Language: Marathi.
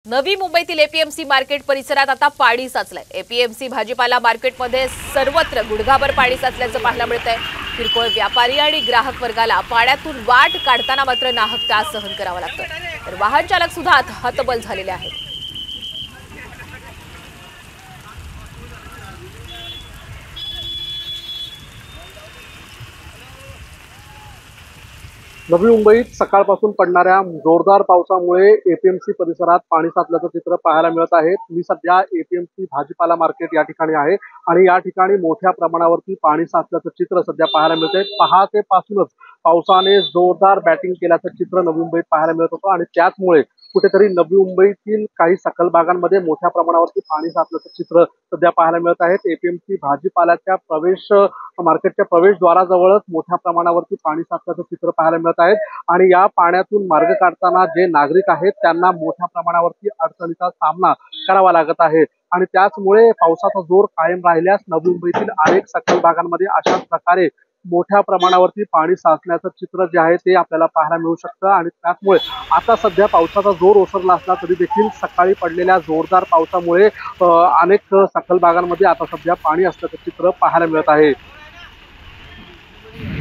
नवी मुंबईतील एपीएमसी मार्केट परिसरात आता पाणी साचलंय। एपीएमसी भाजीपाला मार्केटमध्ये सर्वत्र गुडघाभर पाणी साचल्याचं पाहायला मिळतंय। किरकोळ व्यापारी आणि ग्राहक वर्गाला पाण्यातून वाट काढताना मात्र नाहक त्रास सहन करावा लागतोय, तर वाहन चालक सुद्धा हतबल झालेले आहेत। नवी मुंबईत सकाळपासून पडणाऱ्या जोरदार पावसामुळे एपीएमसी परिसरात पाणी साचल्याचं चित्र पाहायला मिळत आहे। मी सध्या एपीएमसी भाजीपाला मार्केट या ठिकाणी आहे आणि या ठिकाणी मोठ्या प्रमाणावरती पाणी साचल्याचं चित्र सध्या पाहायला मिळतंय। पहाटेपासूनच पावसाने जोरदार बॅटिंग केल्याचं चित्र नवी मुंबईत पाहायला मिळत होतं आणि त्याचमुळे कुठेतरी नवी मुंबईतील काही सखल भागांमध्ये मोठ्या प्रमाणावरती पाणी साचल्याचं चित्र सध्या पाहायला मिळत आहे। एपीएमसी भाजीपाल्याच्या मार्केटच्या प्रवेशद्वाराजवळच मोठ्या प्रमाणावरती पाणी साचल्याचं चित्र पाहायला मिळत आहे आणि या पाण्यातून मार्ग काढताना जे नागरिक आहेत त्यांना मोठ्या प्रमाणावरती अडचणीचा सामना करावा लागत आहे आणि त्याचमुळे पावसाचा जोर कायम राहिल्यास नवी मुंबईतील अनेक सखल भागांमध्ये अशाच प्रकारे मोठ्या प्रमाणावरती पाणी साचण्याचं चित्र जे आहे ते आपल्याला पाहायला मिळू शकतं आणि त्याचमुळे आता सध्या पावसाचा जोर ओसरला असला तरी देखील सकाळी पडलेल्या जोरदार पावसामुळे अनेक सखल भागांमध्ये आता सध्या पाणी असल्याचं चित्र पाहायला मिळत आहे।